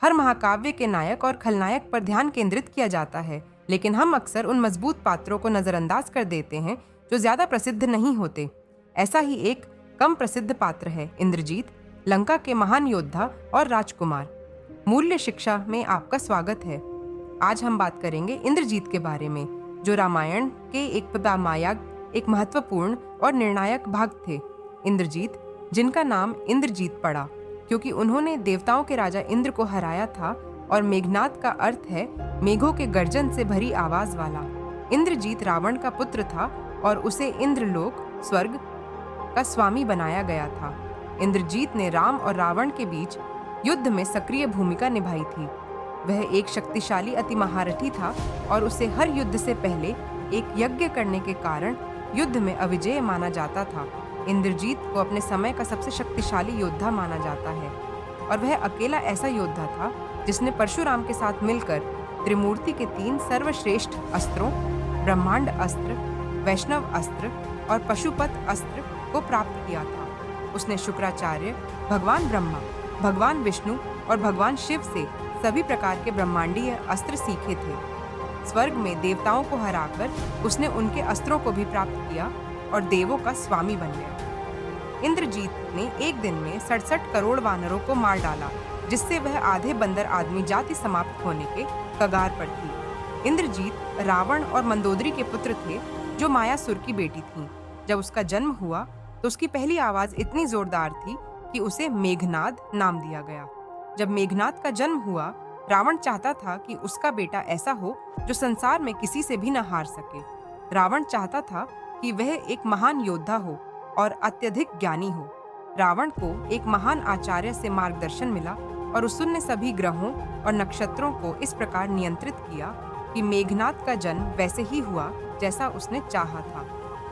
हर महाकाव्य के नायक और खलनायक पर ध्यान केंद्रित किया जाता है, लेकिन हम अक्सर उन मजबूत पात्रों को नजरअंदाज कर देते हैं जो ज्यादा प्रसिद्ध नहीं होते। ऐसा ही एक कम प्रसिद्ध पात्र है इंद्रजीत, लंका के महान योद्धा और राजकुमार। मूल्य शिक्षा में आपका स्वागत है। आज हम बात करेंगे इंद्रजीत के बारे में, जो रामायण के एक महत्वपूर्ण और निर्णायक भाग थे। इंद्रजीत, जिनका नाम इंद्रजीत पड़ा क्योंकि उन्होंने देवताओं के राजा इंद्र को हराया था, और मेघनाद का अर्थ है मेघों के गर्जन से भरी आवाज वाला। इंद्रजीत रावण का पुत्र था और उसे इंद्रलोक स्वर्ग का स्वामी बनाया गया था। इंद्रजीत ने राम और रावण के बीच युद्ध में सक्रिय भूमिका निभाई थी। वह एक शक्तिशाली अति महारथी था और उसे हर युद्ध से पहले एक यज्ञ करने के कारण युद्ध में अविजेय माना जाता था। इंद्रजीत को अपने समय का सबसे शक्तिशाली योद्धा माना जाता है, और वह अकेला ऐसा योद्धा था जिसने परशुराम के साथ मिलकर त्रिमूर्ति के 3 सर्वश्रेष्ठ अस्त्रों, ब्रह्मांड अस्त्र, वैष्णव अस्त्र और पशुपत अस्त्र को प्राप्त किया था। उसने शुक्राचार्य, भगवान ब्रह्मा, भगवान विष्णु और भगवान शिव से सभी प्रकार के ब्रह्मांडीय अस्त्र सीखे थे। स्वर्ग में देवताओं को हराकर उसने उनके अस्त्रों को भी प्राप्त किया और देवों का स्वामी बन गया। इंद्रजीत ने एक दिन में 67 करोड़ वानरों को मार डाला, जिससे वह आधे बंदर आदमी जाति समाप्त होने के कगार पर थी। इंद्रजीत रावण और मंदोदरी के पुत्र थे, जो मायासुर की बेटी थी। जब उसका जन्म हुआ तो उसकी पहली आवाज इतनी जोरदार थी कि उसे मेघनाद नाम दिया गया। जब मेघनाद का जन्म हुआ, रावण चाहता था कि उसका बेटा ऐसा हो जो संसार में किसी से भी न हार सके। रावण चाहता था कि वह एक महान योद्धा हो और अत्यधिक ज्ञानी हो। रावण को एक महान आचार्य से मार्गदर्शन मिला और उसने सभी ग्रहों और नक्षत्रों को इस प्रकार नियंत्रित किया कि मेघनाद का जन्म वैसे ही हुआ जैसा उसने चाहा था।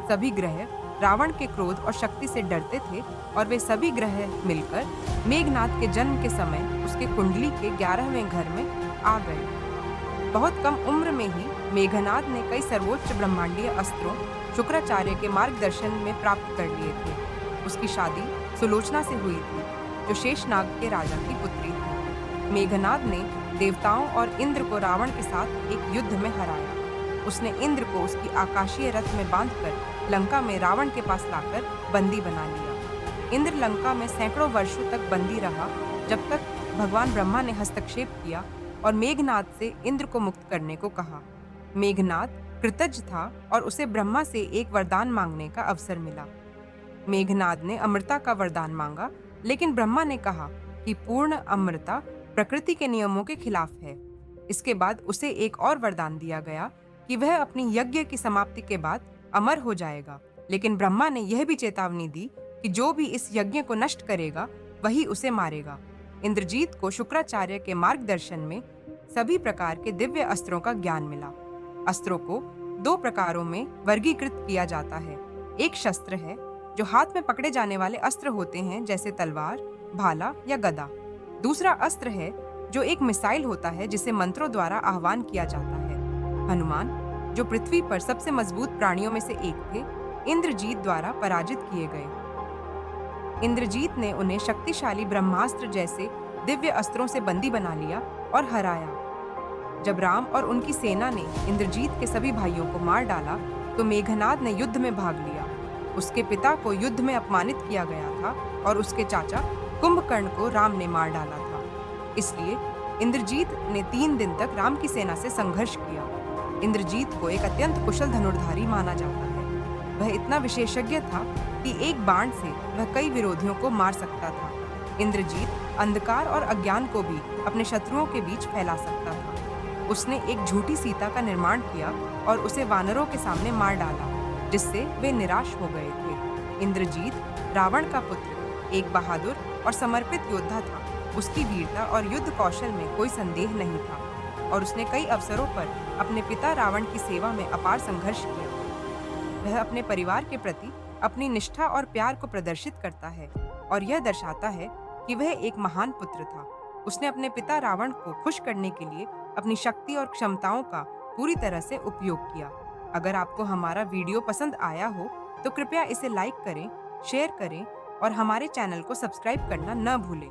सभी ग्रह रावण के क्रोध और शक्ति से डरते थे और वे सभी ग्रह मिलकर मेघनाद के जन्म के समय उसके कुंडली के 11वें घर में आ गए। बहुत कम उम्र में ही मेघनाद ने कई सर्वोच्च ब्रह्मांडीय अस्त्रों शुक्राचार्य के मार्गदर्शन में प्राप्त कर लिए थे। उसकी शादी सुलोचना से हुई थी, जो शेषनाग के राजा की पुत्री थी। मेघनाद ने देवताओं और इंद्र को रावण के साथ एक युद्ध में हराया। उसने इंद्र को उसकी आकाशीय रथ में बांधकर लंका में रावण के पास लाकर बंदी बना लिया। इंद्र लंका में सैकड़ों वर्षों तक बंदी रहा, जब तक भगवान ब्रह्मा ने हस्तक्षेप किया और मेघनाद से इंद्र को मुक्त करने को कहा। मेघनाद कृतज्ञ था और उसे ब्रह्मा से एक वरदान मांगने का अवसर मिला। मेघनाद ने अमृता का वरदान मांगा, लेकिन ब्रह्मा ने कहा कि पूर्ण अमृता प्रकृति के नियमों के खिलाफ है। इसके बाद उसे एक और वरदान दिया गया कि वह अपनी यज्ञ की समाप्ति के बाद अमर हो जाएगा, लेकिन ब्रह्मा ने यह भी चेतावनी दी कि जो भी इस यज्ञ को नष्ट करेगा वही उसे मारेगा। इंद्रजीत को शुक्राचार्य के मार्गदर्शन में सभी प्रकार के दिव्य अस्त्रों का ज्ञान मिला। अस्त्रों को 2 प्रकारों में वर्गीकृत किया जाता है। एक शस्त्र है जो हाथ में पकड़े जाने वाले अस्त्र होते हैं, जैसे तलवार, भाला या गदा। दूसरा अस्त्र है जो एक मिसाइल होता है, जिसे मंत्रों द्वारा आह्वान किया जाता है। हनुमान, जो पृथ्वी पर सबसे मजबूत प्राणियों में से एक थे, इंद्रजीत द्वारा पराजित किए गए। इंद्रजीत ने उन्हें शक्तिशाली ब्रह्मास्त्र जैसे दिव्य अस्त्रों से बंदी बना लिया और हराया। जब राम और उनकी सेना ने इंद्रजीत के सभी भाइयों को मार डाला, तो मेघनाद ने युद्ध में भाग लिया। उसके पिता को युद्ध में अपमानित किया गया था और उसके चाचा कुंभकर्ण को राम ने मार डाला था। इसलिए इंद्रजीत ने 3 दिन तक राम की सेना से संघर्ष किया। इंद्रजीत को एक अत्यंत कुशल धनुर्धारी माना जाता है। वह इतना विशेषज्ञ था कि एक बाण से वह कई विरोधियों को मार सकता था। इंद्रजीत अंधकार और अज्ञान को भी अपने शत्रुओं के बीच फैला सकता था। उसने एक झूठी सीता का निर्माण किया और उसे वानरों के सामने मार डाला, जिससे वे निराश हो गए थे। इंद्रजीत रावण का पुत्र एक बहादुर और समर्पित योद्धा था। उसकी वीरता और युद्ध कौशल में कोई संदेह नहीं था, और उसने कई अवसरों पर अपने पिता रावण की सेवा में अपार संघर्ष किया। वह अपने परिवार के प्रति अपनी निष्ठा और प्यार को प्रदर्शित करता है, और यह दर्शाता है कि वह एक महान पुत्र था। उसने अपने पिता रावण को खुश करने के लिए अपनी शक्ति और क्षमताओं का पूरी तरह से उपयोग किया। अगर आपको हमारा वीडियो पसंद आया हो तो कृपया इसे लाइक करें, शेयर करें और हमारे चैनल को सब्सक्राइब करना न भूलें।